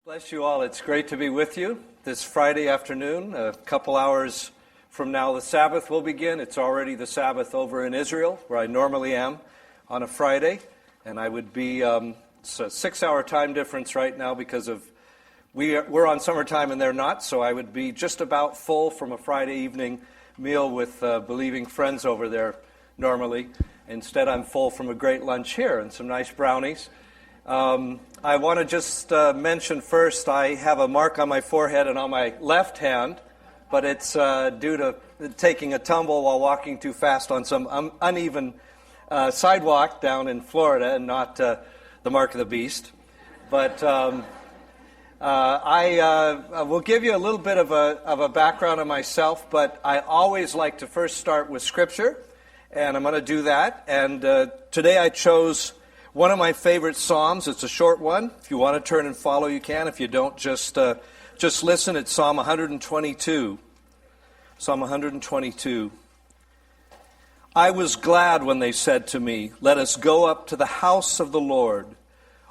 Bless you all. It's great to be with you this Friday afternoon. A couple hours from now, the Sabbath will begin. It's already the Sabbath over in Israel, where I normally am on a Friday. And I would be, it's a 6-hour time difference right now because of, we're on summertime and they're not. So I would be just about full from a Friday evening meal with believing friends over there normally. Instead, I'm full from a great lunch here and some nice brownies. I want to just mention first, I have a mark on my forehead and on my left hand, but it's due to taking a tumble while walking too fast on some uneven sidewalk down in Florida, and not the mark of the beast. But I will give you a little bit of a background on myself, but I always like to first start with Scripture, and I'm going to do that. And today I chose one of my favorite Psalms. It's a short one. If you want to turn and follow, you can. If you don't, just listen. It's Psalm 122. Psalm 122. I was glad when they said to me, "Let us go up to the house of the Lord.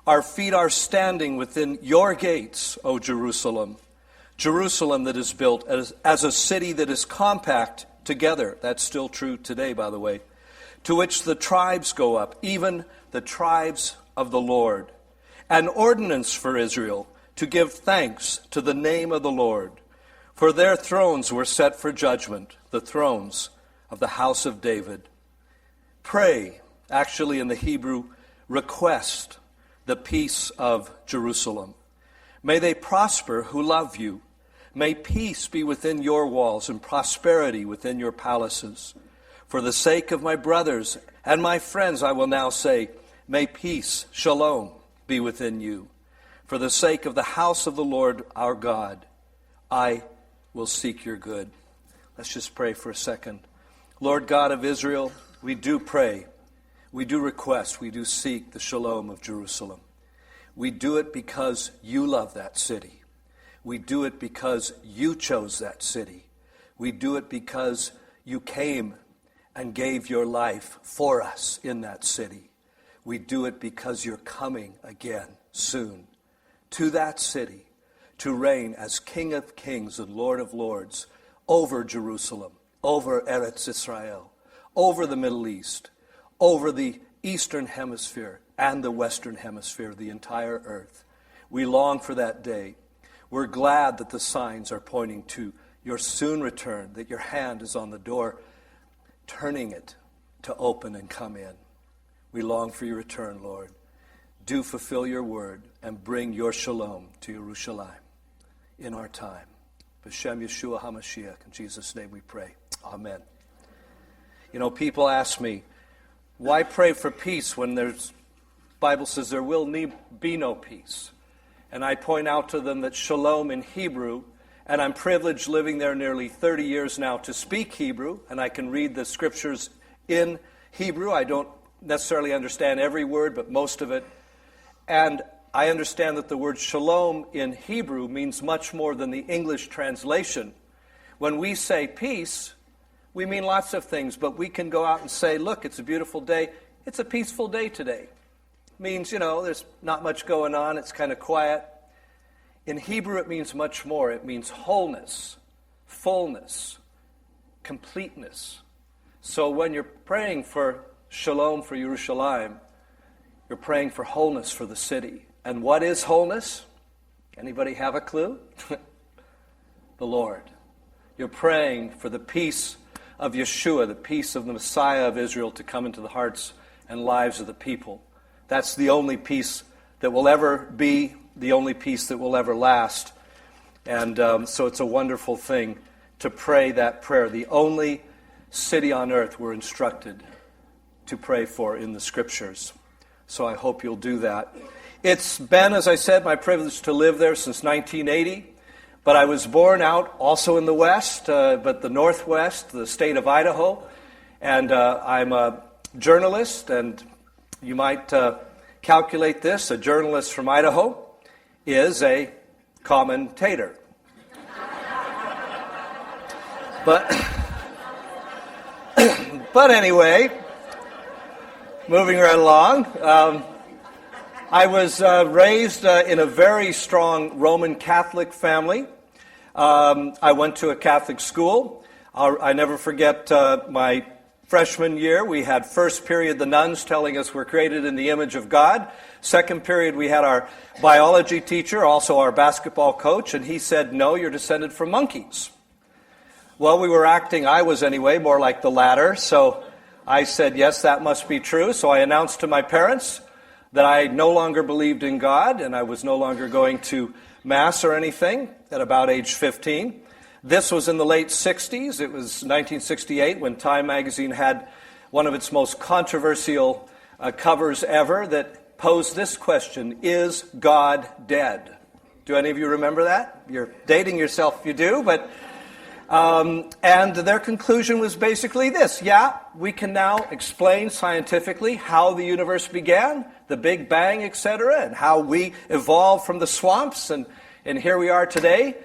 Our feet are standing within your gates, O Jerusalem. Jerusalem that is built as a city that is compact together." That's still true today, by the way. "To which the tribes go up, even the tribes of the Lord. An ordinance for Israel, to give thanks to the name of the Lord. For their thrones were set for judgment, the thrones of the house of David." Pray, actually in the Hebrew, request the peace of Jerusalem. May they prosper who love you. May peace be within your walls and prosperity within your palaces. For the sake of my brothers and my friends, I will now say, may peace, shalom, be within you. For the sake of the house of the Lord our God, I will seek your good. Let's just pray for a second. Lord God of Israel, we do pray, we do request, we do seek the shalom of Jerusalem. We do it because you love that city. We do it because you chose that city. We do it because you came and gave your life for us in that city. We do it because you're coming again soon to that city to reign as King of Kings and Lord of Lords over Jerusalem, over Eretz Israel, over the Middle East, over the Eastern Hemisphere and the Western Hemisphere, the entire earth. We long for that day. We're glad that the signs are pointing to your soon return, that your hand is on the door, turning it to open and come in. We long for your return, Lord. Do fulfill your word and bring your shalom to Jerusalem in our time. B'Shem Yeshua HaMashiach, in Jesus' name we pray. Amen. You know, people ask me, why pray for peace when the Bible says there will be no peace? And I point out to them that shalom in Hebrew, and I'm privileged living there nearly 30 years now to speak Hebrew, and I can read the scriptures in Hebrew. I don't necessarily understand every word, but most of it. And I understand that the word shalom in Hebrew means much more than the English translation. When we say peace, we mean lots of things, but we can go out and say, look, it's a beautiful day. It's a peaceful day today. It means, there's not much going on. It's kind of quiet. In Hebrew, it means much more. It means wholeness, fullness, completeness. So when you're praying for shalom for Jerusalem, you're praying for wholeness for the city. And what is wholeness? Anybody have a clue? The Lord. You're praying for the peace of Yeshua, the peace of the Messiah of Israel to come into the hearts and lives of the people. That's the only peace that will ever be, the only peace that will ever last. And so it's a wonderful thing to pray that prayer. The only city on earth we're instructed to pray for in the Scriptures. So I hope you'll do that. It's been, as I said, my privilege to live there since 1980. But I was born out also in the West, but the Northwest, the state of Idaho. And I'm a journalist, and you might calculate this. A journalist from Idaho is a commentator. But anyway, moving right along. I was raised in a very strong Roman Catholic family. I went to a Catholic school. I never forget my freshman year. We had first period the nuns telling us we're created in the image of God. Second period we had our biology teacher, also our basketball coach, and he said, no, you're descended from monkeys. Well, we were acting, I was anyway, more like the latter, so I said, yes, that must be true. So I announced to my parents that I no longer believed in God and I was no longer going to Mass or anything at about age 15. This was in the late 60s. It was 1968 when Time magazine had one of its most controversial covers ever that posed this question: is God dead? Do any of you remember that? You're dating yourself if you do, but... and their conclusion was basically this: yeah, we can now explain scientifically how the universe began, the Big Bang, etc., and how we evolved from the swamps, and here we are today,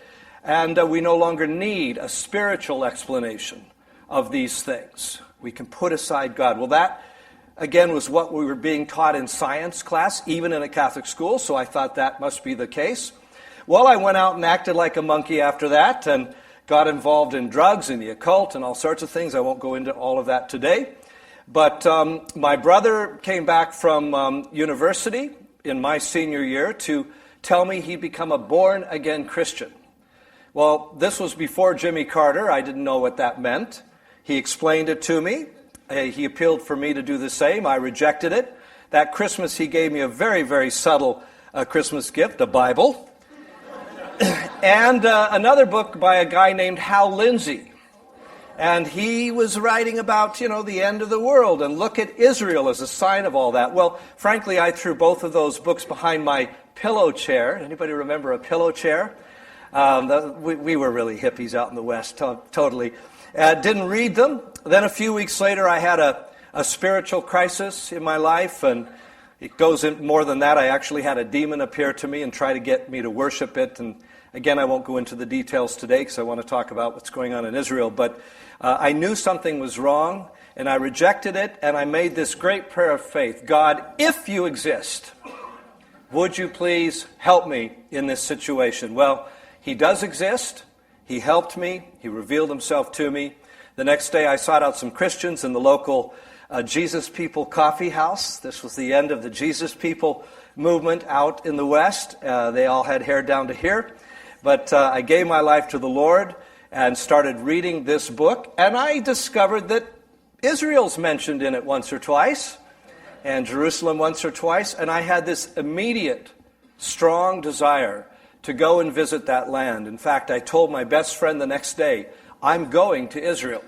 and we no longer need a spiritual explanation of these things. We can put aside God. Well, that, again, was what we were being taught in science class, even in a Catholic school, so I thought that must be the case. Well, I went out and acted like a monkey after that, and got involved in drugs and the occult and all sorts of things. I won't go into all of that today. But my brother came back from university in my senior year to tell me he'd become a born-again Christian. Well, this was before Jimmy Carter. I didn't know what that meant. He explained it to me. He appealed for me to do the same. I rejected it. That Christmas, he gave me a very, very subtle Christmas gift, a Bible. And another book by a guy named Hal Lindsey. And he was writing about, the end of the world and look at Israel as a sign of all that. Well, frankly, I threw both of those books behind my pillow chair. Anybody remember a pillow chair? We were really hippies out in the West, totally. Didn't read them. Then a few weeks later, I had a spiritual crisis in my life, and it goes in more than that. I actually had a demon appear to me and try to get me to worship it. And again, I won't go into the details today because I want to talk about what's going on in Israel. But I knew something was wrong, and I rejected it, and I made this great prayer of faith. God, if you exist, would you please help me in this situation? Well, he does exist. He helped me. He revealed himself to me. The next day, I sought out some Christians in the local Jesus People coffee house. This was the end of the Jesus People movement out in the West. They all had hair down to here. But I gave my life to the Lord and started reading this book. And I discovered that Israel's mentioned in it once or twice, and Jerusalem once or twice. And I had this immediate, strong desire to go and visit that land. In fact, I told my best friend the next day, I'm going to Israel.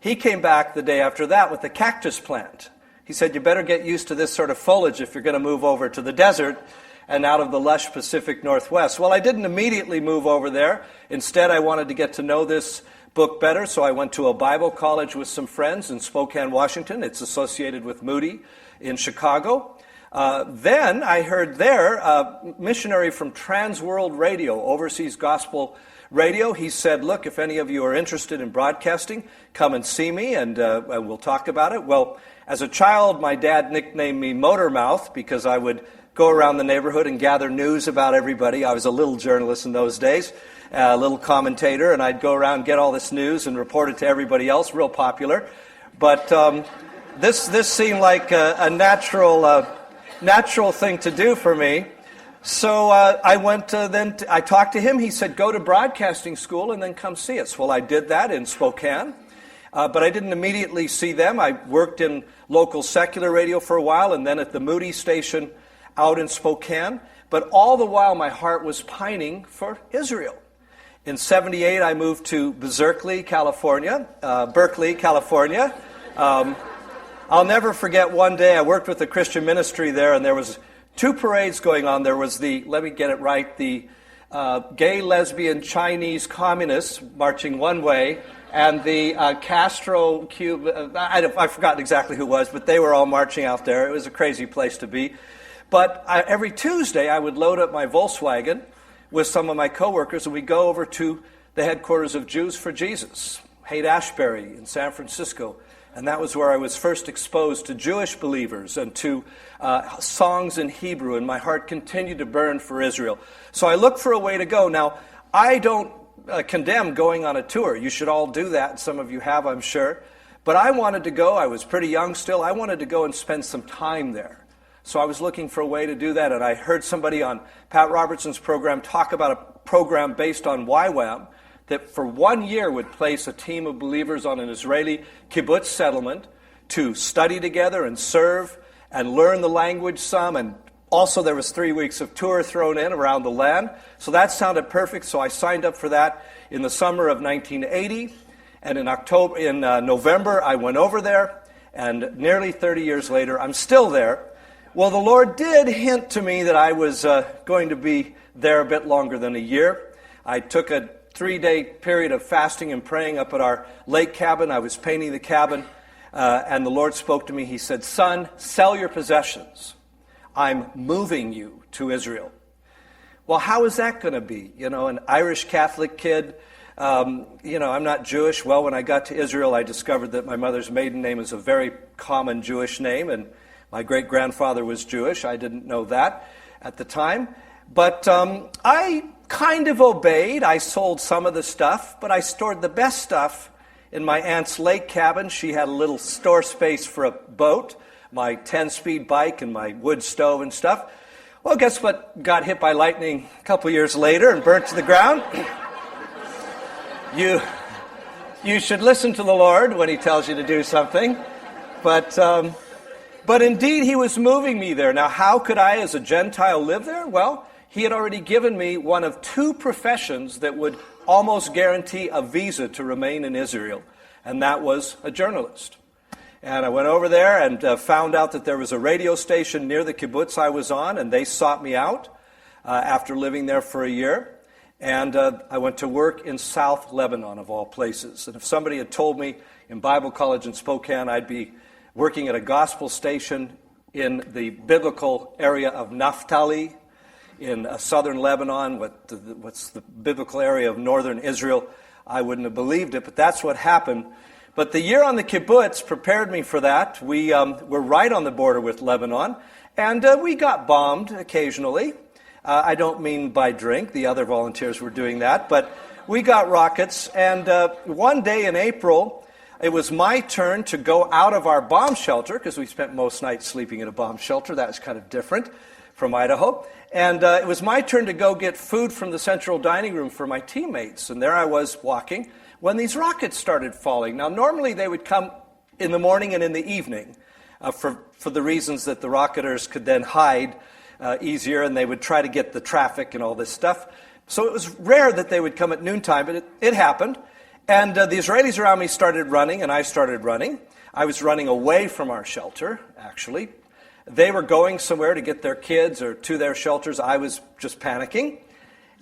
He came back the day after that with a cactus plant. He said, you better get used to this sort of foliage if you're going to move over to the desert and out of the lush Pacific Northwest. Well, I didn't immediately move over there. Instead, I wanted to get to know this book better, so I went to a Bible college with some friends in Spokane, Washington. It's associated with Moody in Chicago. Then I heard there a missionary from Trans World Radio, Overseas Gospel Radio. He said, look, if any of you are interested in broadcasting, come and see me, and we'll talk about it. Well, as a child, my dad nicknamed me Motor Mouth because I would go around the neighborhood and gather news about everybody. I was a little journalist in those days, a little commentator, and I'd go around and get all this news and report it to everybody else, real popular. But this seemed like a natural thing to do for me. So I went I talked to him. He said, go to broadcasting school and then come see us. Well, I did that in Spokane, but I didn't immediately see them. I worked in local secular radio for a while and then at the Moody station out in Spokane. But all the while, my heart was pining for Israel. In 1978, I moved to Berkeley, California. I'll never forget one day I worked with a Christian ministry there, and there was two parades going on. There was the gay, lesbian, Chinese communists marching one way, and the Castro, Cuba, I've forgotten exactly who it was, but they were all marching out there. It was a crazy place to be. But every Tuesday, I would load up my Volkswagen with some of my coworkers, and we'd go over to the headquarters of Jews for Jesus, Haight-Ashbury in San Francisco. And that was where I was first exposed to Jewish believers and to songs in Hebrew, and my heart continued to burn for Israel. So I looked for a way to go. Now, I don't condemn going on a tour. You should all do that. Some of you have, I'm sure. But I wanted to go. I was pretty young still. I wanted to go and spend some time there. So I was looking for a way to do that, and I heard somebody on Pat Robertson's program talk about a program based on YWAM that for 1 year would place a team of believers on an Israeli kibbutz settlement to study together and serve and learn the language some, and also there was 3 weeks of tour thrown in around the land. So that sounded perfect, so I signed up for that in the summer of 1980, and in November I went over there, and nearly 30 years later I'm still there. Well, the Lord did hint to me that I was going to be there a bit longer than a year. I took a 3-day period of fasting and praying up at our lake cabin. I was painting the cabin, and the Lord spoke to me. He said, "Son, sell your possessions. I'm moving you to Israel." Well, how is that going to be? You know, an Irish Catholic kid. I'm not Jewish. Well, when I got to Israel, I discovered that my mother's maiden name is a very common Jewish name, and my great-grandfather was Jewish. I didn't know that at the time. But I kind of obeyed. I sold some of the stuff, but I stored the best stuff in my aunt's lake cabin. She had a little store space for a boat, my 10-speed bike, and my wood stove and stuff. Well, guess what got hit by lightning a couple years later and burnt to the ground? You should listen to the Lord when He tells you to do something. But indeed, He was moving me there. Now, how could I, as a Gentile, live there? Well, He had already given me one of 2 professions that would almost guarantee a visa to remain in Israel, and that was a journalist. And I went over there and found out that there was a radio station near the kibbutz I was on, and they sought me out after living there for a year. And I went to work in South Lebanon, of all places. And if somebody had told me in Bible college in Spokane I'd be working at a gospel station in the biblical area of Naphtali, in southern Lebanon, what's the biblical area of northern Israel, I wouldn't have believed it, but that's what happened. But the year on the kibbutz prepared me for that. We were right on the border with Lebanon, and we got bombed occasionally. I don't mean by drink. The other volunteers were doing that, but we got rockets. And one day in April, it was my turn to go out of our bomb shelter, because we spent most nights sleeping in a bomb shelter. That was kind of different from Idaho. And it was my turn to go get food from the central dining room for my teammates. And there I was walking when these rockets started falling. Now, normally they would come in the morning and in the evening for the reasons that the rocketers could then hide easier, and they would try to get the traffic and all this stuff. So it was rare that they would come at noontime, but it happened. And the Israelis around me started running, and I started running. I was running away from our shelter, actually. They were going somewhere to get their kids or to their shelters. I was just panicking.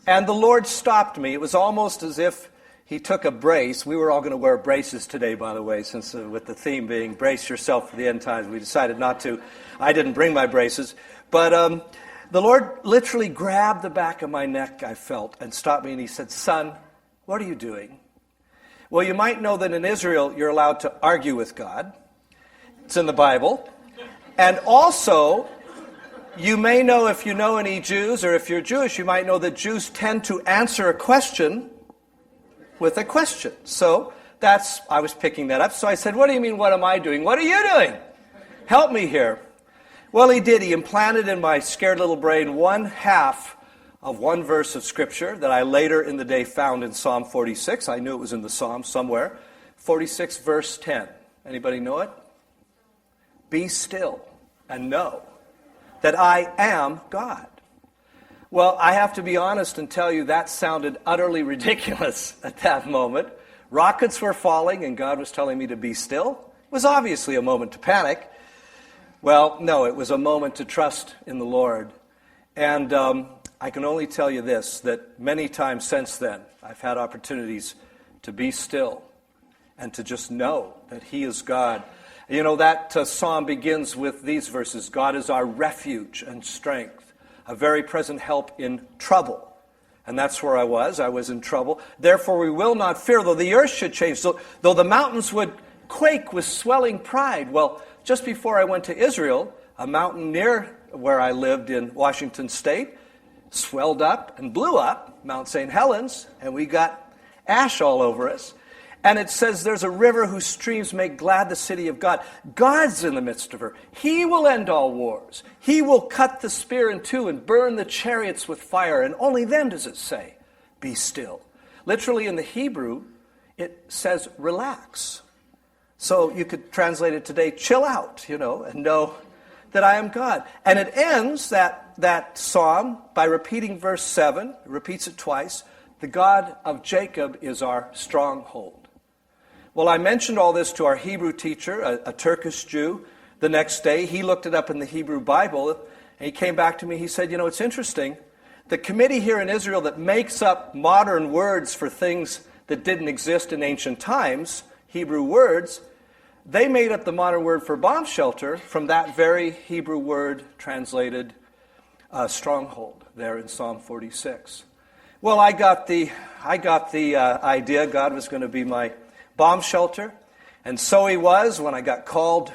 And the Lord stopped me. It was almost as if He took a brace. We were all going to wear braces today, by the way, since with the theme being brace yourself for the end times. We decided not to. I didn't bring my braces. But the Lord literally grabbed the back of my neck, I felt, and stopped me. And He said, "Son, what are you doing?" Well, you might know that in Israel, you're allowed to argue with God. It's in the Bible. And also, you may know, if you know any Jews, or if you're Jewish, you might know that Jews tend to answer a question with a question. So I was picking that up. So I said, "What do you mean, what am I doing? What are you doing? Help me here." Well, He did. He implanted in my scared little brain 1/2 of one verse of Scripture that I later in the day found in Psalm 46. I knew it was in the Psalm somewhere. 46 verse 10. Anybody know it? "Be still and know that I am God." Well, I have to be honest and tell you that sounded utterly ridiculous at that moment. Rockets were falling and God was telling me to be still. It was obviously a moment to panic. Well, no, it was a moment to trust in the Lord. And I can only tell you this, that many times since then, I've had opportunities to be still and to just know that He is God. You know, that psalm begins with these verses: "God is our refuge and strength, a very present help in trouble." And that's where I was. I was in trouble. Therefore we will not fear, though the earth should change, though the mountains would quake with swelling pride. Well, just before I went to Israel, a mountain near where I lived in Washington State swelled up and blew up, Mount St. Helens, and we got ash all over us. And it says there's a river whose streams make glad the city of God. God's in the midst of her. He will end all wars. He will cut the spear in two and burn the chariots with fire. And only then does it say, be still. Literally in the Hebrew, it says relax. So you could translate it today, chill out, and know that I am God. And it ends that psalm by repeating verse 7. It repeats it twice. The God of Jacob is our stronghold. Well, I mentioned all this to our Hebrew teacher, a Turkish Jew, the next day. He looked it up in the Hebrew Bible, and he came back to me. He said, it's interesting. The committee here in Israel that makes up modern words for things that didn't exist in ancient times, Hebrew words, they made up the modern word for bomb shelter from that very Hebrew word translated stronghold there in Psalm 46. Well, I got the idea God was going to be my bomb shelter, and so he was when I got called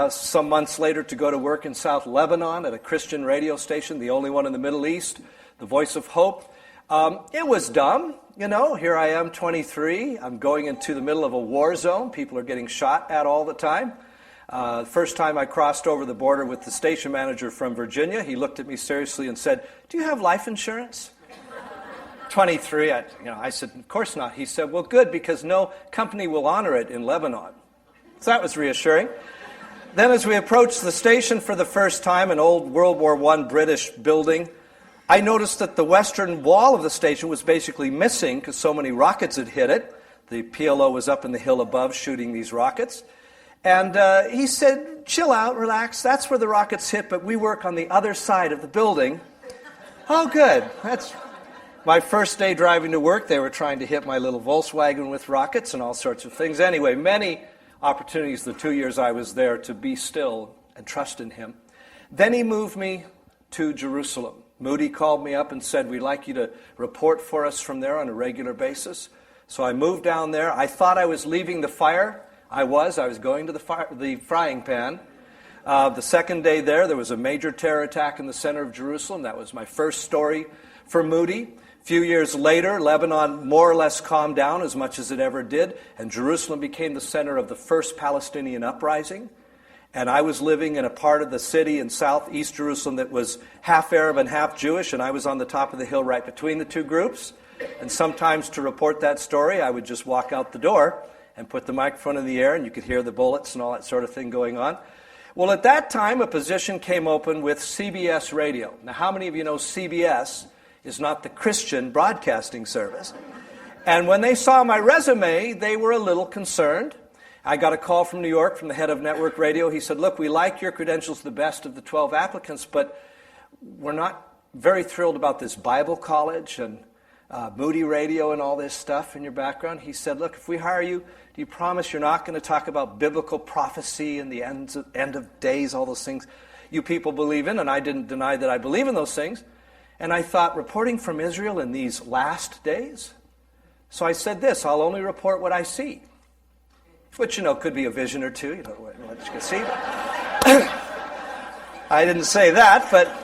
some months later to go to work in South Lebanon at a Christian radio station, the only one in the Middle East, the Voice of Hope. It was dumb, here I am, 23, I'm going into the middle of a war zone, people are getting shot at all the time. The first time I crossed over the border with the station manager from Virginia, he looked at me seriously and said, do you have life insurance? 23, I said, of course not. He said, well, good, because no company will honor it in Lebanon. So that was reassuring. Then as we approached the station for the first time, an old World War I British building, I noticed that the western wall of the station was basically missing because so many rockets had hit it. The PLO was up in the hill above shooting these rockets. And he said, chill out, relax, that's where the rockets hit, but we work on the other side of the building. Oh, good. That's my first day driving to work. They were trying to hit my little Volkswagen with rockets and all sorts of things. Anyway, many opportunities the 2 years I was there to be still and trust in him. Then he moved me to Jerusalem. Moody called me up and said, we'd like you to report for us from there on a regular basis. So I moved down there. I thought I was leaving the fire. I was going to the frying pan. The second day there was a major terror attack in the center of Jerusalem. That was my first story for Moody. A few years later, Lebanon more or less calmed down as much as it ever did, and Jerusalem became the center of the first Palestinian uprising. And I was living in a part of the city in southeast Jerusalem that was half Arab and half Jewish, and I was on the top of the hill right between the two groups. And sometimes to report that story, I would just walk out the door and put the microphone in the air, and you could hear the bullets and all that sort of thing going on. Well, at that time, a position came open with CBS Radio. Now, how many of you know CBS is not the Christian broadcasting service? And when they saw my resume, they were a little concerned. I got a call from New York from the head of network radio. He said, look, we like your credentials the best of the 12 applicants, but we're not very thrilled about this Bible college and Moody Radio and all this stuff in your background. He said, look, if we hire you, do you promise you're not going to talk about biblical prophecy and the end of days, all those things you people believe in? And I didn't deny that I believe in those things. And I thought, reporting from Israel in these last days? So I said this, I'll only report what I see. Which, could be a vision or two, what you can see. I didn't say that, but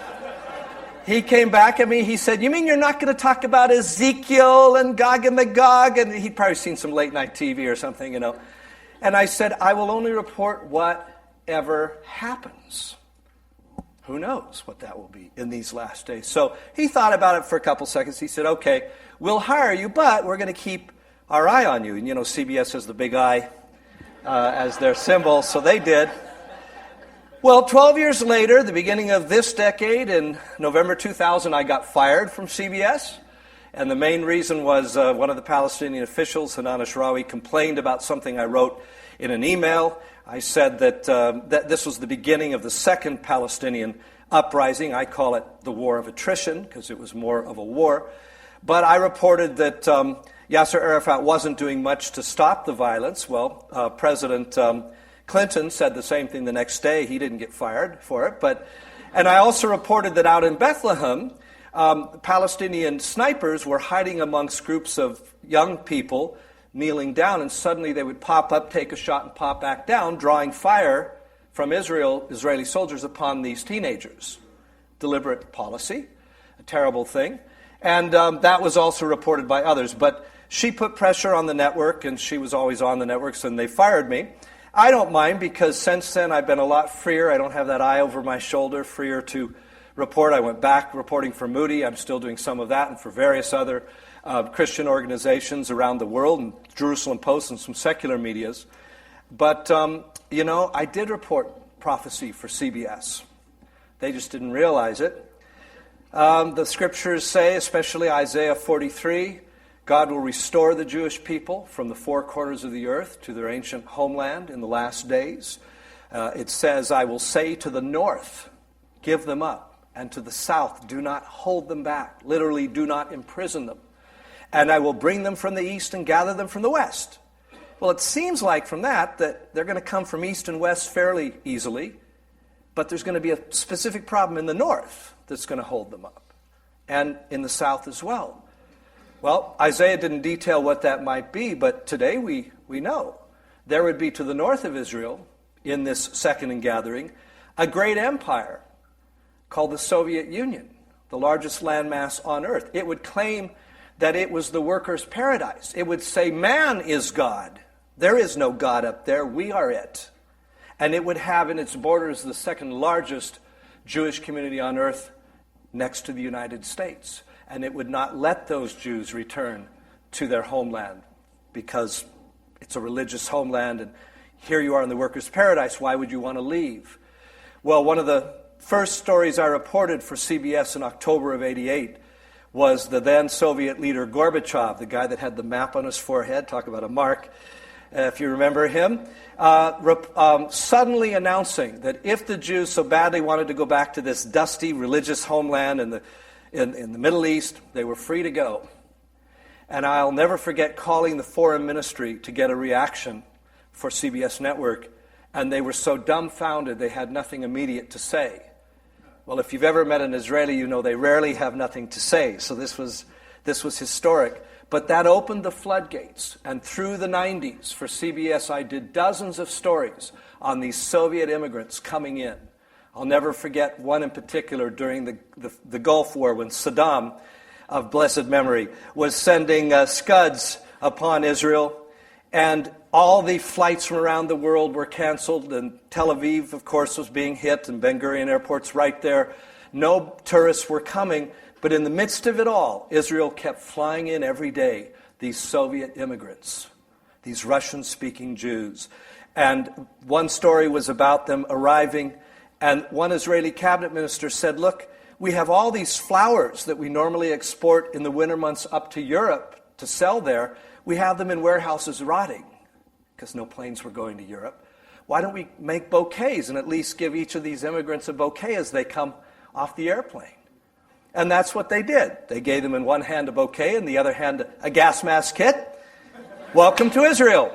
he came back at me, he said, you mean you're not going to talk about Ezekiel and Gog and Magog? And he'd probably seen some late night TV or something, And I said, I will only report whatever happens. Who knows what that will be in these last days. So he thought about it for a couple seconds. He said, okay, we'll hire you, but we're going to keep our eye on you. And CBS has the big eye as their symbol, so they did. Well, 12 years later, the beginning of this decade, in November 2000, I got fired from CBS. And the main reason was one of the Palestinian officials, Hanan Ashrawi, complained about something I wrote in an email. I said that this was the beginning of the second Palestinian uprising. I call it the war of attrition because it was more of a war. But I reported that Yasser Arafat wasn't doing much to stop the violence. Well, President Clinton said the same thing the next day. He didn't get fired for it. And I also reported that out in Bethlehem, Palestinian snipers were hiding amongst groups of young people kneeling down, and suddenly they would pop up, take a shot, and pop back down, drawing fire from Israeli soldiers upon these teenagers. Deliberate policy, a terrible thing. And that was also reported by others. But she put pressure on the network, and she was always on the networks, and they fired me. I don't mind, because since then I've been a lot freer. I don't have that eye over my shoulder, freer to report. I went back reporting for Moody. I'm still doing some of that, and for various other Christian organizations around the world, and Jerusalem Post and some secular medias. But, I did report prophecy for CBS. They just didn't realize it. The scriptures say, especially Isaiah 43, God will restore the Jewish people from the four corners of the earth to their ancient homeland in the last days. It says, I will say to the north, give them up, and to the south, do not hold them back. Literally, do not imprison them. And I will bring them from the east and gather them from the west. Well, it seems like from that they're going to come from east and west fairly easily, but there's going to be a specific problem in the north that's going to hold them up, and in the south as well. Well, Isaiah didn't detail what that might be, but today we know. There would be to the north of Israel, in this second ingathering, a great empire called the Soviet Union, the largest landmass on earth. It would claim that it was the workers' paradise. It would say, man is God. There is no God up there. We are it. And it would have in its borders the second largest Jewish community on earth next to the United States. And it would not let those Jews return to their homeland because it's a religious homeland, and here you are in the workers' paradise. Why would you want to leave? Well, one of the first stories I reported for CBS in October of '88 was the then Soviet leader Gorbachev, the guy that had the map on his forehead. Talk about a mark, if you remember him. Suddenly announcing that if the Jews so badly wanted to go back to this dusty religious homeland in the Middle East, they were free to go. And I'll never forget calling the foreign ministry to get a reaction for CBS Network, and they were so dumbfounded they had nothing immediate to say. Well, if you've ever met an Israeli, you know they rarely have nothing to say. So this was historic. But that opened the floodgates. And through the 90s, for CBS, I did dozens of stories on these Soviet immigrants coming in. I'll never forget one in particular during the Gulf War when Saddam, of blessed memory, was sending Scuds upon Israel. And all the flights from around the world were canceled, and Tel Aviv, of course, was being hit, and Ben Gurion Airport's right there. No tourists were coming, but in the midst of it all, Israel kept flying in every day these Soviet immigrants, these Russian-speaking Jews. And one story was about them arriving, and one Israeli cabinet minister said, look, we have all these flowers that we normally export in the winter months up to Europe to sell there. We have them in warehouses rotting because no planes were going to Europe. Why don't we make bouquets and at least give each of these immigrants a bouquet as they come off the airplane? And that's what they did. They gave them in one hand a bouquet and the other hand a gas mask kit. Welcome to Israel.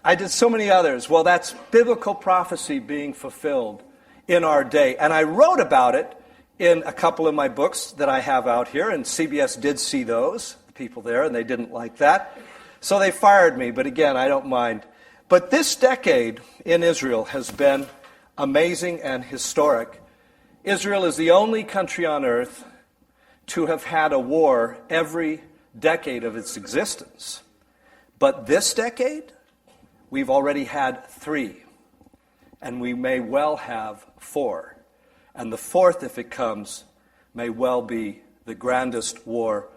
I did so many others. Well, that's biblical prophecy being fulfilled in our day. And I wrote about it in a couple of my books that I have out here, and CBS did see those, the people there, and they didn't like that. So they fired me, but again, I don't mind. But this decade in Israel has been amazing and historic. Israel is the only country on earth to have had a war every decade of its existence. But this decade, we've already had 3, and we may well have 4. And the 4th, if it comes, may well be the grandest war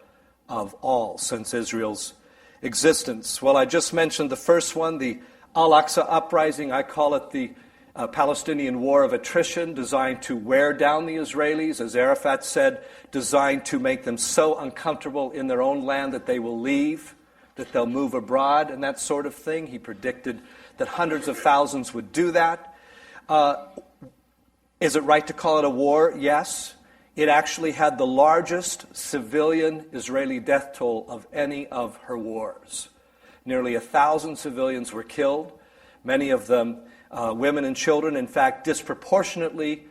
of all since Israel's existence. Well, I just mentioned the first one, the Al-Aqsa Uprising. I call it the Palestinian War of Attrition, designed to wear down the Israelis, as Arafat said, designed to make them so uncomfortable in their own land that they will leave, that they'll move abroad, and that sort of thing. He predicted that hundreds of thousands would do that. Is it right to call it a war? Yes. It actually had the largest civilian Israeli death toll of any of her wars. Nearly 1,000 civilians were killed, many of them women and children. In fact, disproportionately,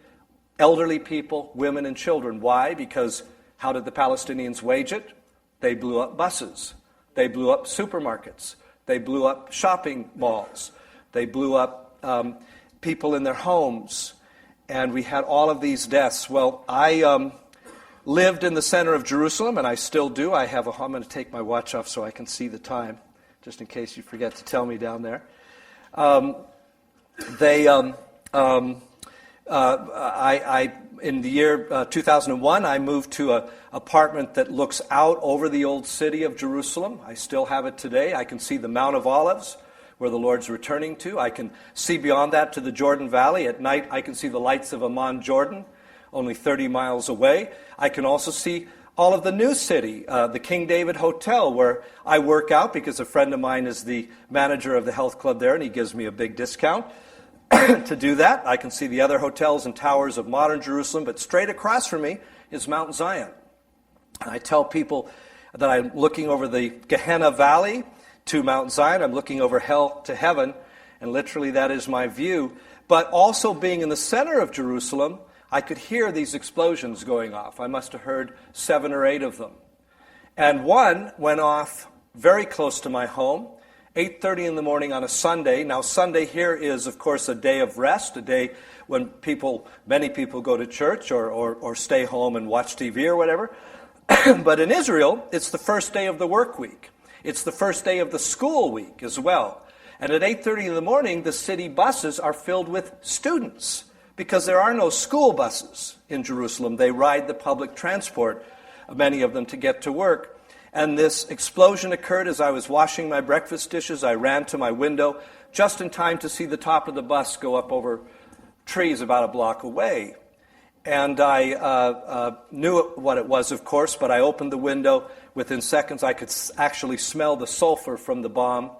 elderly people, women, and children. Why? Because how did the Palestinians wage it? They blew up buses. They blew up supermarkets. They blew up shopping malls. They blew up people in their homes. And we had all of these deaths. Well, I lived in the center of Jerusalem, and I still do. I'm going to take my watch off so I can see the time, just in case you forget to tell me down there. In the year 2001, I moved to an apartment that looks out over the old city of Jerusalem. I still have it today. I can see the Mount of Olives, where the Lord's returning to. I can see beyond that to the Jordan Valley. At night, I can see the lights of Amman, Jordan, only 30 miles away. I can also see all of the new city, the King David Hotel, where I work out because a friend of mine is the manager of the health club there, and he gives me a big discount to do that. I can see the other hotels and towers of modern Jerusalem, but straight across from me is Mount Zion. And I tell people that I'm looking over the Gehenna Valley to Mount Zion. I'm looking over hell to heaven, and literally that is my view. But also being in the center of Jerusalem, I could hear these explosions going off. I must have heard 7 or 8 of them. And one went off very close to my home, 8:30 in the morning on a Sunday. Now, Sunday here is, of course, a day of rest, a day when many people go to church or stay home and watch TV or whatever. But in Israel, it's the first day of the work week. It's the first day of the school week as well. And at 8:30 in the morning, the city buses are filled with students because there are no school buses in Jerusalem. They ride the public transport, many of them, to get to work. And this explosion occurred as I was washing my breakfast dishes. I ran to my window just in time to see the top of the bus go up over trees about a block away. And I knew what it was, of course, but I opened the window. Within seconds, I could actually smell the sulfur from the bomb.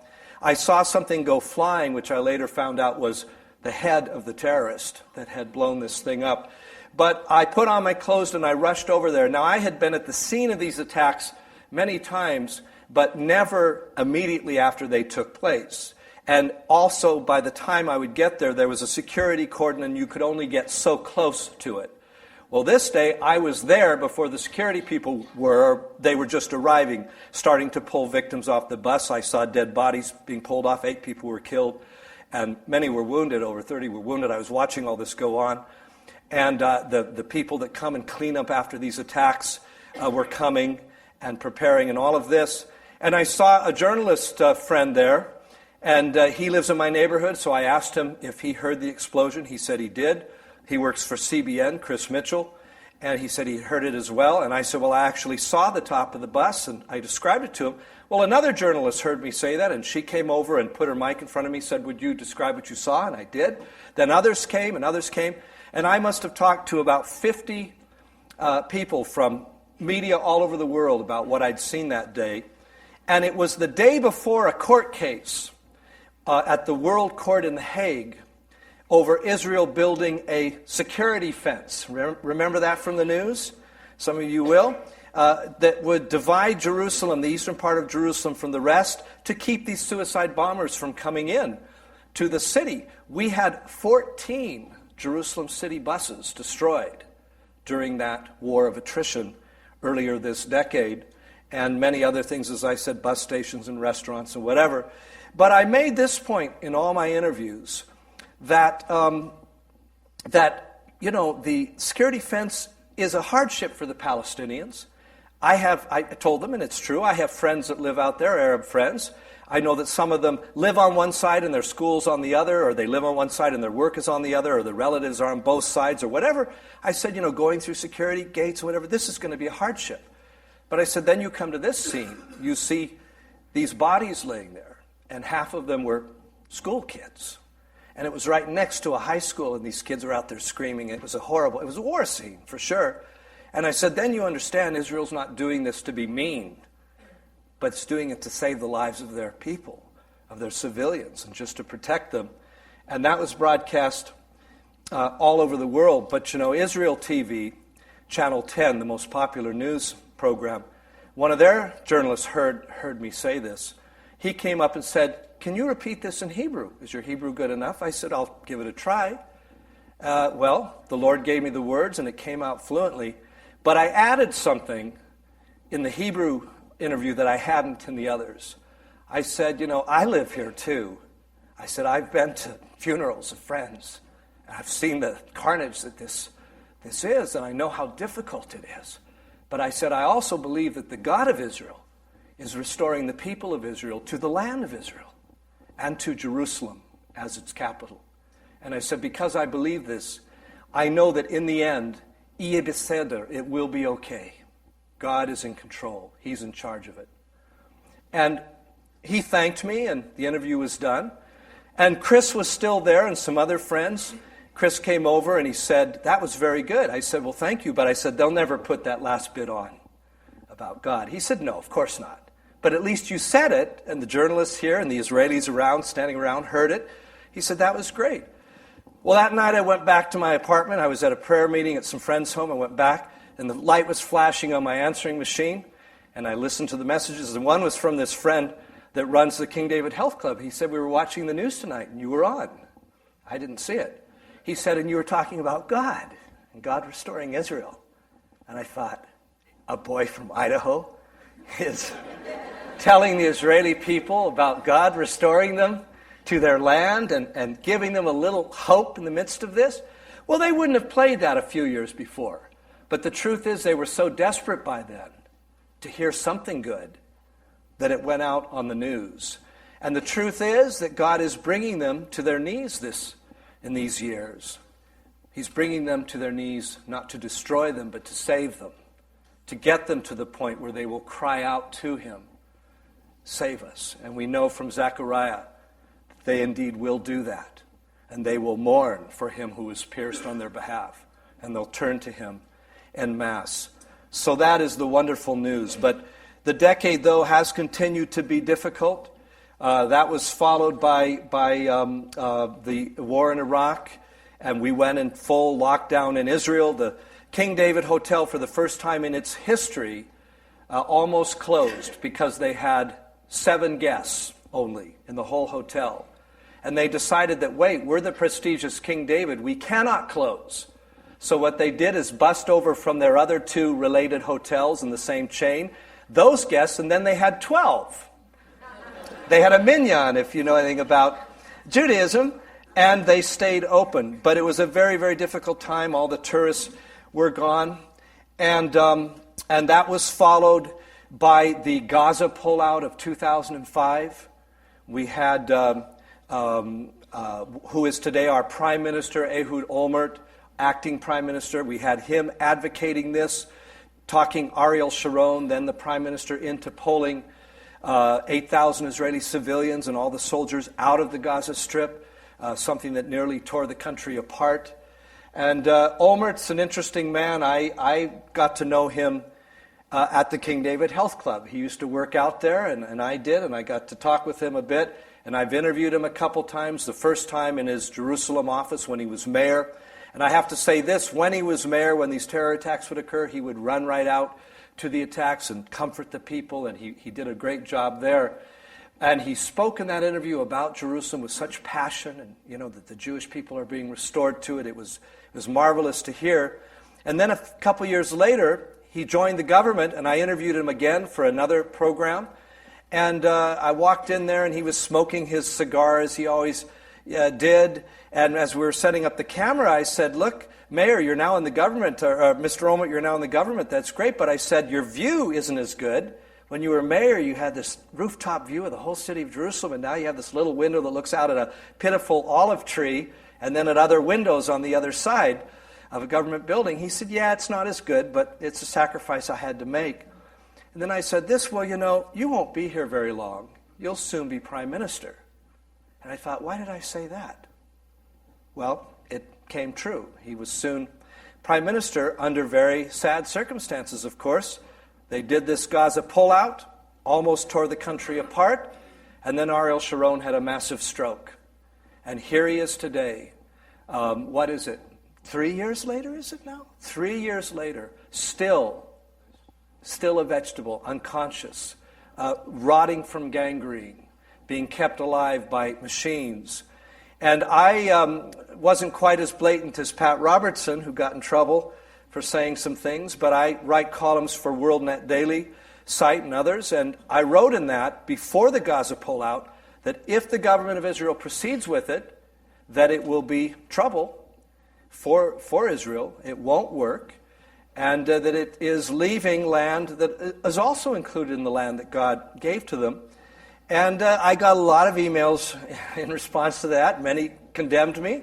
I saw something go flying, which I later found out was the head of the terrorist that had blown this thing up. But I put on my clothes and I rushed over there. Now, I had been at the scene of these attacks many times, but never immediately after they took place. And also, by the time I would get there, there was a security cordon and you could only get so close to it. Well, this day, I was there before the security people were. They were just arriving, starting to pull victims off the bus. I saw dead bodies being pulled off. 8 people were killed, and many were wounded. Over 30 were wounded. I was watching all this go on. And the people that come and clean up after these attacks were coming and preparing and all of this. And I saw a journalist friend there, and he lives in my neighborhood, so I asked him if he heard the explosion. He said he did. He works for CBN, Chris Mitchell, and he said he heard it as well. And I said, well, I actually saw the top of the bus, and I described it to him. Well, another journalist heard me say that, and she came over and put her mic in front of me, said, would you describe what you saw? And I did. Then others came, and I must have talked to about 50 people from media all over the world about what I'd seen that day. And it was the day before a court case at the World Court in The Hague over Israel building a security fence. Remember that from the news? Some of you will. That would divide Jerusalem, the eastern part of Jerusalem, from the rest to keep these suicide bombers from coming in to the city. We had 14 Jerusalem city buses destroyed during that war of attrition earlier this decade, and many other things, as I said, bus stations and restaurants and whatever. But I made this point in all my interviews, that the security fence is a hardship for the Palestinians. I told them, and it's true, I have friends that live out there, Arab friends. I know that some of them live on one side and their school's on the other, or they live on one side and their work is on the other, or their relatives are on both sides, or whatever. I said, going through security gates or whatever, this is going to be a hardship. But I said, then you come to this scene. You see these bodies laying there, and half of them were school kids. And it was right next to a high school, and these kids were out there screaming. It was a war scene, for sure. And I said, then you understand Israel's not doing this to be mean, but it's doing it to save the lives of their people, of their civilians, and just to protect them. And that was broadcast all over the world. But, Israel TV, Channel 10, the most popular news program, one of their journalists heard me say this. He came up and said, can you repeat this in Hebrew? Is your Hebrew good enough? I said, I'll give it a try. Well, the Lord gave me the words, and it came out fluently. But I added something in the Hebrew interview that I hadn't in the others. I said, I live here too. I said, I've been to funerals of friends, and I've seen the carnage that this is, and I know how difficult it is. But I said, I also believe that the God of Israel is restoring the people of Israel to the land of Israel and to Jerusalem as its capital. And I said, because I believe this, I know that in the end, it will be okay. God is in control. He's in charge of it. And he thanked me, and the interview was done. And Chris was still there, and some other friends. Chris came over, and he said, that was very good. I said, well, thank you. But I said, they'll never put that last bit on about God. He said, no, of course not. But at least you said it, and the journalists here and the Israelis around, standing around, heard it. He said, that was great. Well, that night I went back to my apartment. I was at a prayer meeting at some friends' home. I went back, and the light was flashing on my answering machine, and I listened to the messages. And one was from this friend that runs the King David Health Club. He said, we were watching the news tonight, and you were on. I didn't see it. He said, and you were talking about God, and God restoring Israel. And I thought, a boy from Idaho is telling the Israeli people about God restoring them to their land and giving them a little hope in the midst of this? Well, they wouldn't have played that a few years before. But the truth is they were so desperate by then to hear something good that it went out on the news. And the truth is that God is bringing them to their knees in these years. He's bringing them to their knees not to destroy them, but to save them, to get them to the point where they will cry out to him, save us. And we know from Zechariah they indeed will do that. And they will mourn for him who was pierced on their behalf. And they'll turn to him en masse. So that is the wonderful news. But the decade, though, has continued to be difficult. That was followed by the war in Iraq. And we went in full lockdown in Israel. The King David Hotel, for the first time in its history, almost closed because they had 7 guests only in the whole hotel. And they decided that, wait, we're the prestigious King David. We cannot close. So what they did is bust over from their other 2 related hotels in the same chain, those guests, and then they had 12. They had a minyan, if you know anything about Judaism, and they stayed open. But it was a very, very difficult time. All the tourists were gone. And that was followed by the Gaza Pullout of 2005. We had, who is today our Prime Minister, Ehud Olmert, acting Prime Minister. We had him advocating this, talking Ariel Sharon, then the Prime Minister, into pulling 8,000 Israeli civilians and all the soldiers out of the Gaza Strip, something that nearly tore the country apart. And Olmert's an interesting man. I got to know him at the King David Health Club. He used to work out there, and I did, and I got to talk with him a bit. And I've interviewed him a couple times, the first time in his Jerusalem office when he was mayor. And I have to say this, when he was mayor, when these terror attacks would occur, he would run right out to the attacks and comfort the people, and he did a great job there. And he spoke in that interview about Jerusalem with such passion, and that the Jewish people are being restored to it. It was marvelous to hear. And then a couple years later, he joined the government, and I interviewed him again for another program. And I walked in there, and he was smoking his cigar, as he always did. And as we were setting up the camera, I said, look, Mayor, you're now in the government, or Mr. Olmert, you're now in the government. That's great. But I said, your view isn't as good. When you were mayor, you had this rooftop view of the whole city of Jerusalem, and now you have this little window that looks out at a pitiful olive tree, and then at other windows on the other side of a government building. He said, yeah, it's not as good, but it's a sacrifice I had to make. And then I said this, well, you won't be here very long. You'll soon be prime minister. And I thought, why did I say that? Well, it came true. He was soon prime minister under very sad circumstances, of course. They did this Gaza pullout, almost tore the country apart, and then Ariel Sharon had a massive stroke. And here he is today. What is it? 3 years later, is it now? 3 years later, still a vegetable, unconscious, rotting from gangrene, being kept alive by machines. And I wasn't quite as blatant as Pat Robertson, who got in trouble for saying some things, but I write columns for WorldNet Daily site and others, and I wrote in that, before the Gaza Pullout, that if the government of Israel proceeds with it, that it will be trouble for Israel. It won't work, and that it is leaving land that is also included in the land that God gave to them. And I got a lot of emails in response to that. Many condemned me.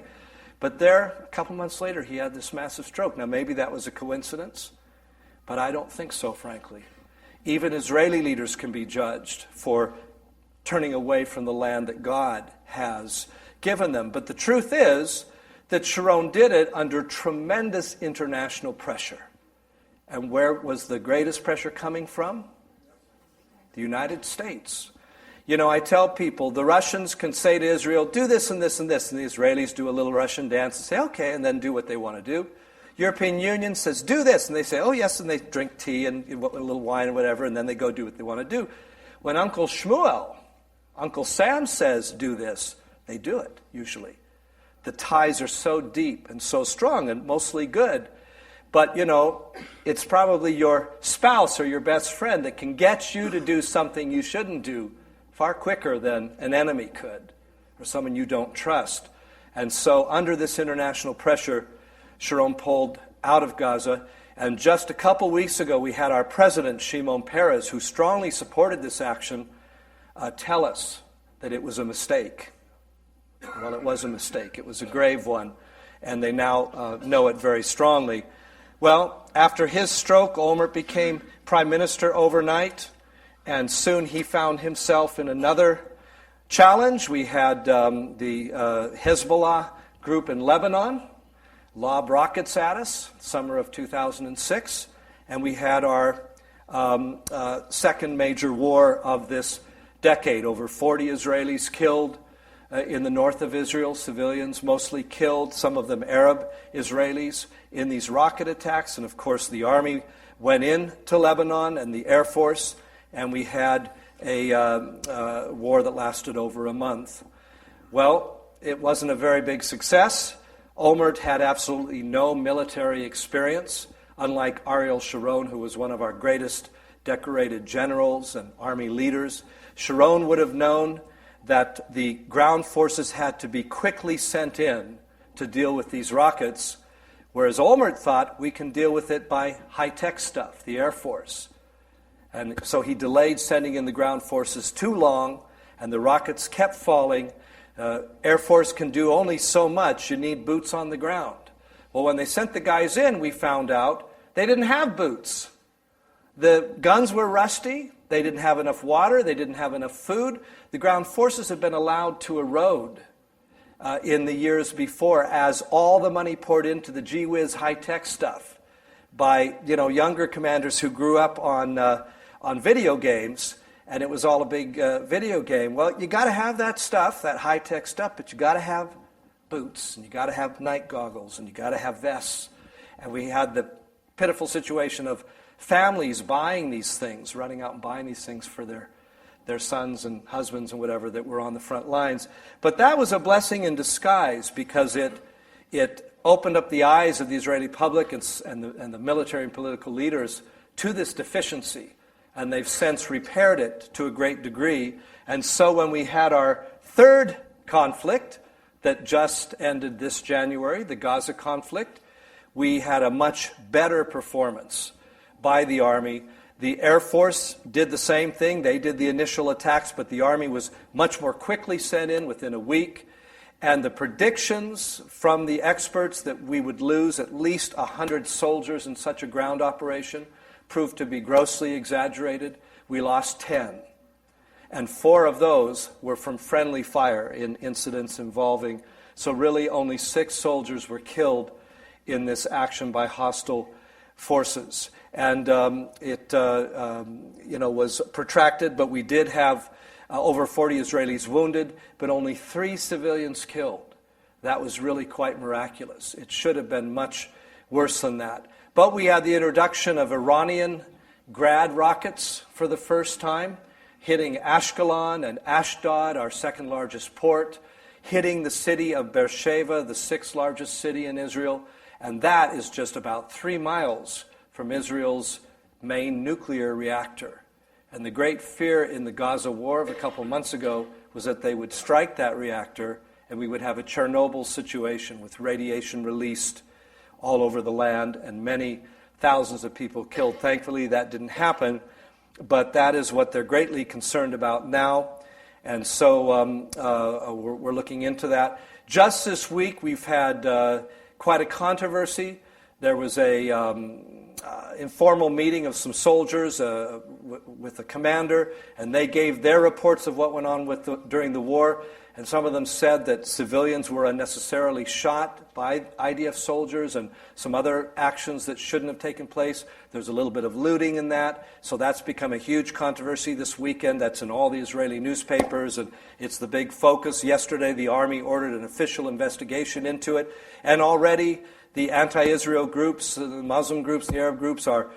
But there, a couple months later, he had this massive stroke. Now, maybe that was a coincidence, but I don't think so, frankly. Even Israeli leaders can be judged for turning away from the land that God has given them. But the truth is that Sharon did it under tremendous international pressure. And where was the greatest pressure coming from? The United States. You know, I tell people, the Russians can say to Israel, do this and this and this, and the Israelis do a little Russian dance and say, okay, and then do what they want to do. European Union says, do this, and they say, oh, yes, and they drink tea and a little wine and whatever, and then they go do what they want to do. When Uncle Shmuel, Uncle Sam says, do this, they do it, usually. The ties are so deep and so strong and mostly good. But, you know, it's probably your spouse or your best friend that can get you to do something you shouldn't do far quicker than an enemy could, or someone you don't trust. And so under this international pressure, Sharon pulled out of Gaza. And just a couple weeks ago, we had our president, Shimon Peres, who strongly supported this action, tell us that it was a mistake. Well, it was a mistake. It was a grave one. And they now know it very strongly. Well, after his stroke, Olmert became prime minister overnight. And soon he found himself in another challenge. We had the Hezbollah group in Lebanon lob rockets at us, summer of 2006. And we had our second major war of this decade. Over 40 Israelis killed in the north of Israel, civilians mostly killed, some of them Arab Israelis, in these rocket attacks. And of course the army went into Lebanon and the Air Force, and we had a war that lasted over a month. Well, it wasn't a very big success. Olmert had absolutely no military experience, unlike Ariel Sharon, who was one of our greatest decorated generals and army leaders. Sharon would have known that the ground forces had to be quickly sent in to deal with these rockets, whereas Olmert thought we can deal with it by high-tech stuff, the Air Force. And so he delayed sending in the ground forces too long, and the rockets kept falling. Air Force can do only so much. You need boots on the ground. Well, when they sent the guys in, we found out they didn't have boots. The guns were rusty. They didn't have enough water. They didn't have enough food. The ground forces had been allowed to erode in the years before as all the money poured into the gee-whiz high-tech stuff by younger commanders who grew up on video games, and it was all a big video game. Well, you got to have that stuff, that high-tech stuff, but you got to have boots, and you got to have night goggles, and you got to have vests. And we had the pitiful situation of families buying these things, running out and buying these things for their sons and husbands and whatever that were on the front lines. But that was a blessing in disguise, because it opened up the eyes of the Israeli public and the military and political leaders to this deficiency. And they've since repaired it to a great degree. And so when we had our third conflict that just ended this January, the Gaza conflict, we had a much better performance by the Army. The Air Force did the same thing. They did the initial attacks, but the Army was much more quickly sent in within a week. And the predictions from the experts that we would lose at least 100 soldiers in such a ground operation proved to be grossly exaggerated. We lost 10. And 4 of those were from friendly fire in incidents involving. So really only 6 soldiers were killed in this action by hostile forces. And it was protracted, but we did have over 40 Israelis wounded, but only 3 civilians killed. That was really quite miraculous. It should have been much worse than that. But we had the introduction of Iranian Grad rockets for the first time, hitting Ashkelon and Ashdod, our second largest port, hitting the city of Beersheba, the sixth largest city in Israel, and that is just about 3 miles from Israel's main nuclear reactor. And the great fear in the Gaza war of a couple months ago was that they would strike that reactor and we would have a Chernobyl situation with radiation released all over the land and many thousands of people killed. Thankfully, that didn't happen, but that is what they're greatly concerned about now. And so we're looking into that. Just this week, we've had quite a controversy. There was a informal meeting of some soldiers with the commander, and they gave their reports of what went on during the war. And some of them said that civilians were unnecessarily shot by IDF soldiers and some other actions that shouldn't have taken place. There's a little bit of looting in that. So that's become a huge controversy this weekend. That's in all the Israeli newspapers, and it's the big focus. Yesterday, the army ordered an official investigation into it. And already the anti-Israel groups, the Muslim groups, the Arab groups are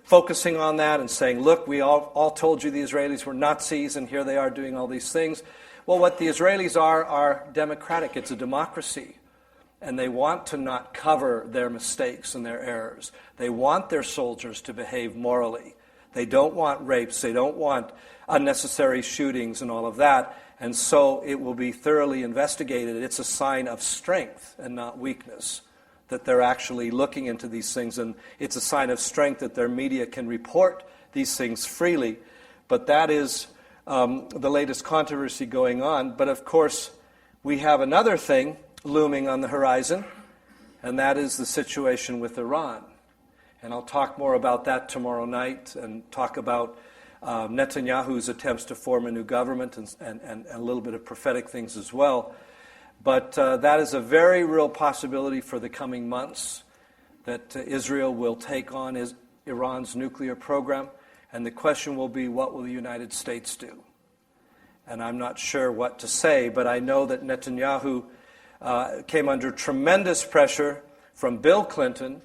focusing on that and saying, look, we all told you the Israelis were Nazis, and here they are doing all these things. Well, what the Israelis are democratic. It's a democracy. And they want to not cover their mistakes and their errors. They want their soldiers to behave morally. They don't want rapes. They don't want unnecessary shootings and all of that. And so it will be thoroughly investigated. It's a sign of strength and not weakness that they're actually looking into these things. And it's a sign of strength that their media can report these things freely. But that is the latest controversy going on. But of course, we have another thing looming on the horizon, and that is the situation with Iran. And I'll talk more about that tomorrow night and talk about Netanyahu's attempts to form a new government and a little bit of prophetic things as well. But that is a very real possibility for the coming months, that Israel will take on Iran's nuclear program. And the question will be, what will the United States do? And I'm not sure what to say, but I know that Netanyahu came under tremendous pressure from Bill Clinton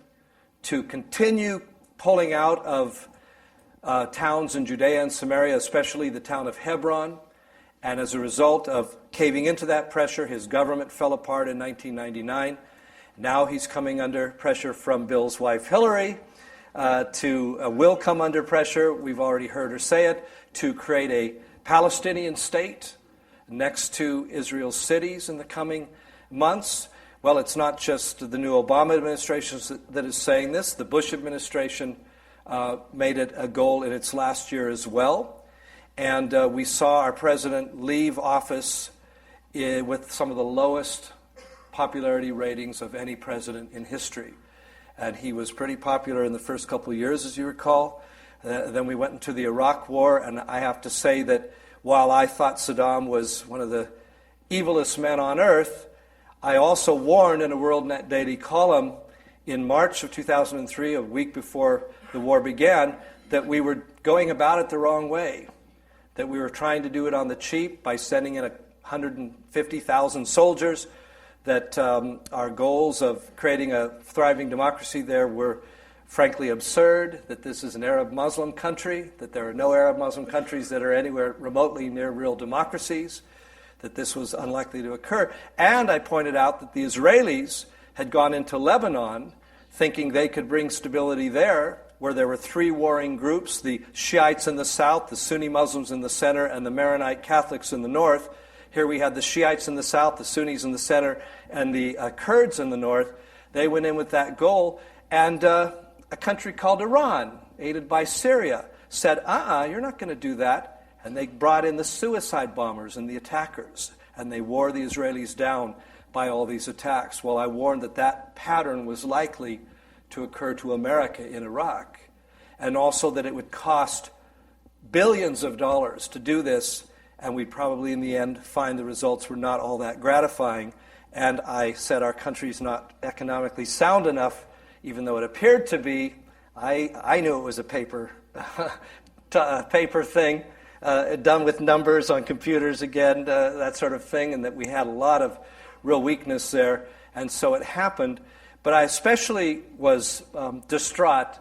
to continue pulling out of towns in Judea and Samaria, especially the town of Hebron. And as a result of caving into that pressure, his government fell apart in 1999. Now he's coming under pressure from Bill's wife, Hillary, will come under pressure, we've already heard her say it, to create a Palestinian state next to Israel's cities in the coming months. Well, it's not just the new Obama administration that is saying this. The Bush administration made it a goal in its last year as well. And we saw our president leave office with some of the lowest popularity ratings of any president in history. And he was pretty popular in the first couple of years, as you recall. Then we went into the Iraq War, and I have to say that while I thought Saddam was one of the evilest men on earth, I also warned in a WorldNet Daily column in March of 2003, a week before the war began, that we were going about it the wrong way, that we were trying to do it on the cheap by sending in 150,000 soldiers, that our goals of creating a thriving democracy there were frankly absurd, that this is an Arab-Muslim country, that there are no Arab-Muslim countries that are anywhere remotely near real democracies, that this was unlikely to occur. And I pointed out that the Israelis had gone into Lebanon thinking they could bring stability there, where there were three warring groups, the Shiites in the south, the Sunni Muslims in the center, and the Maronite Catholics in the north. Here we had the Shiites in the south, the Sunnis in the center, and the Kurds in the north. They went in with that goal, and a country called Iran, aided by Syria, said, you're not going to do that. And they brought in the suicide bombers and the attackers, and they wore the Israelis down by all these attacks. Well, I warned that that pattern was likely to occur to America in Iraq, and also that it would cost billions of dollars to do this, and we'd probably in the end find the results were not all that gratifying. And I said our country's not economically sound enough, even though it appeared to be. I knew it was a paper thing, done with numbers on computers again, that sort of thing, and that we had a lot of real weakness there. And so it happened. But I especially was distraught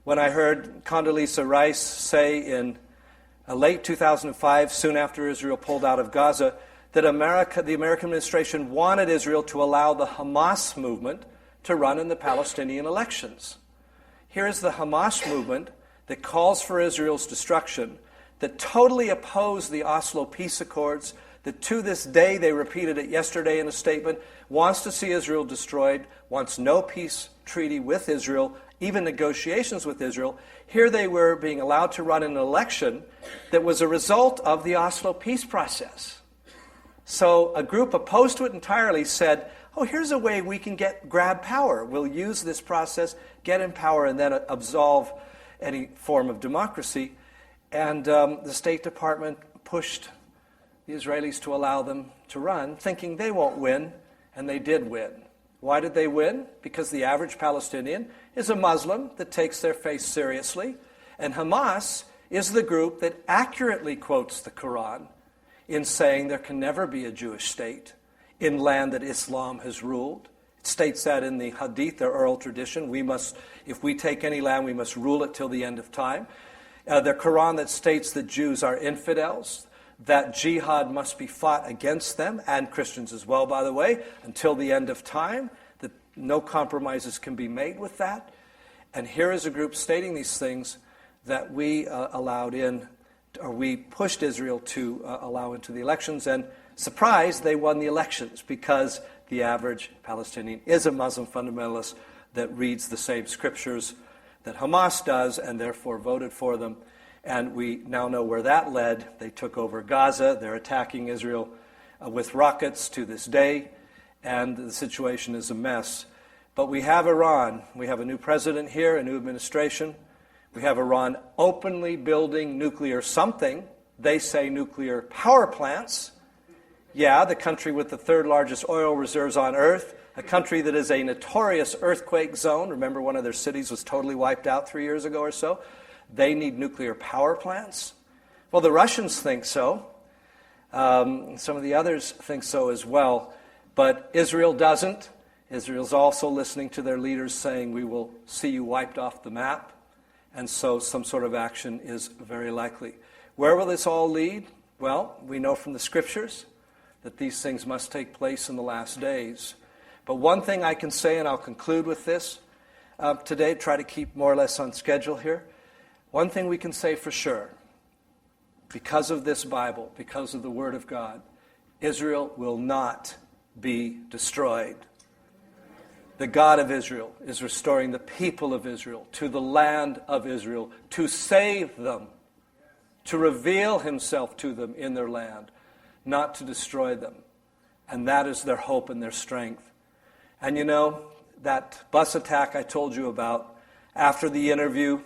when I heard Condoleezza Rice say in late 2005, soon after Israel pulled out of Gaza, that the American administration wanted Israel to allow the Hamas movement to run in the Palestinian elections. Here is the Hamas movement that calls for Israel's destruction, that totally opposed the Oslo peace accords, that to this day, they repeated it yesterday in a statement, wants to see Israel destroyed, wants no peace treaty with Israel, even negotiations with Israel. Here they were being allowed to run an election that was a result of the Oslo peace process. So a group opposed to it entirely said, oh, here's a way we can grab power. We'll use this process, get in power, and then absolve any form of democracy. And the State Department pushed the Israelis to allow them to run, thinking they won't win, and they did win. Why did they win? Because the average Palestinian is a Muslim that takes their faith seriously, and Hamas is the group that accurately quotes the Quran in saying there can never be a Jewish state in land that Islam has ruled. It states that in the Hadith, their oral tradition. If we take any land, we must rule it till the end of time. The Quran that states that Jews are infidels, that jihad must be fought against them, and Christians as well, by the way, until the end of time, that no compromises can be made with that. And here is a group stating these things that we we pushed Israel to allow into the elections, and surprise, they won the elections because the average Palestinian is a Muslim fundamentalist that reads the same scriptures that Hamas does and therefore voted for them. And we now know where that led. They took over Gaza. They're attacking Israel with rockets to this day, and the situation is a mess. But we have Iran. We have a new president here, a new administration. We have Iran openly building nuclear something. They say nuclear power plants. Yeah, the country with the third largest oil reserves on earth, a country that is a notorious earthquake zone. Remember, one of their cities was totally wiped out 3 years ago or so. They need nuclear power plants. Well, the Russians think so. Some of the others think so as well. But Israel doesn't. Israel's also listening to their leaders saying, we will see you wiped off the map. And so some sort of action is very likely. Where will this all lead? Well, we know from the scriptures that these things must take place in the last days. But one thing I can say, and I'll conclude with this today, try to keep more or less on schedule here. One thing we can say for sure, because of this Bible, because of the Word of God, Israel will not be destroyed. The God of Israel is restoring the people of Israel to the land of Israel, to save them, to reveal himself to them in their land, not to destroy them. And that is their hope and their strength. And you know, that bus attack I told you about, after the interview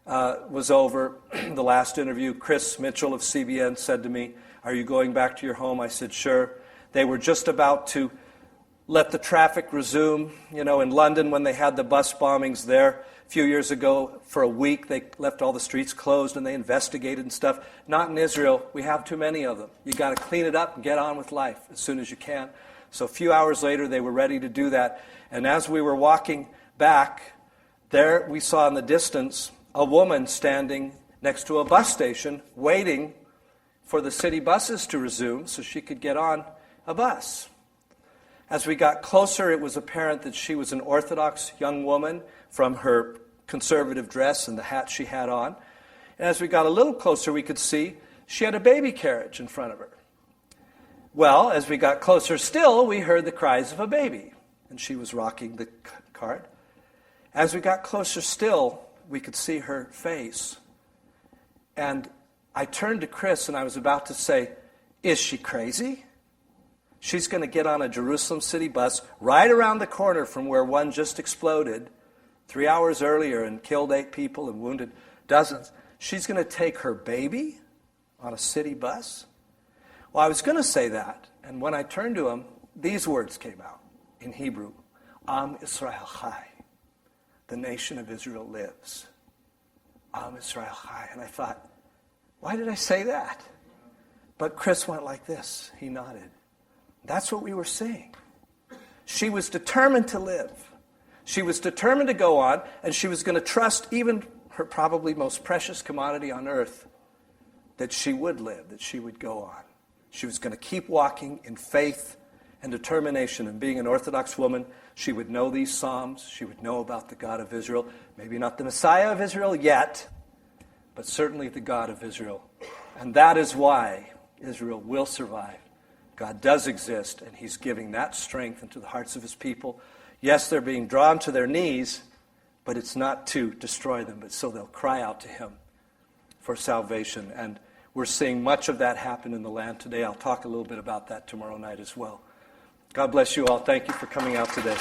was over, the last interview, Chris Mitchell of CBN said to me, are you going back to your home? I said, sure. They were just about to let the traffic resume. You know, in London, when they had the bus bombings there a few years ago, for a week, they left all the streets closed and they investigated and stuff. Not in Israel. We have too many of them. You got to clean it up and get on with life as soon as you can. So a few hours later, they were ready to do that. And as we were walking back, there we saw in the distance a woman standing next to a bus station waiting for the city buses to resume so she could get on a bus. As we got closer, it was apparent that she was an Orthodox young woman from her conservative dress and the hat she had on. And as we got a little closer, we could see she had a baby carriage in front of her. Well, as we got closer still, we heard the cries of a baby, and she was rocking the cart. As we got closer still, we could see her face. And I turned to Chris, and I was about to say, is she crazy? She's going to get on a Jerusalem city bus right around the corner from where one just exploded 3 hours earlier and killed 8 people and wounded dozens. She's going to take her baby on a city bus? Well, I was going to say that, and when I turned to him, these words came out in Hebrew. Am Israel Chai. The nation of Israel lives. Am Israel Chai. And I thought, why did I say that? But Chris went like this. He nodded. That's what we were seeing. She was determined to live. She was determined to go on, and she was going to trust even her probably most precious commodity on earth, that she would live, that she would go on. She was going to keep walking in faith and determination. And being an Orthodox woman, she would know these Psalms. She would know about the God of Israel. Maybe not the Messiah of Israel yet, but certainly the God of Israel. And that is why Israel will survive. God does exist, and he's giving that strength into the hearts of his people. Yes, they're being drawn to their knees, but it's not to destroy them, but so they'll cry out to him for salvation. And we're seeing much of that happen in the land today. I'll talk a little bit about that tomorrow night as well. God bless you all. Thank you for coming out today.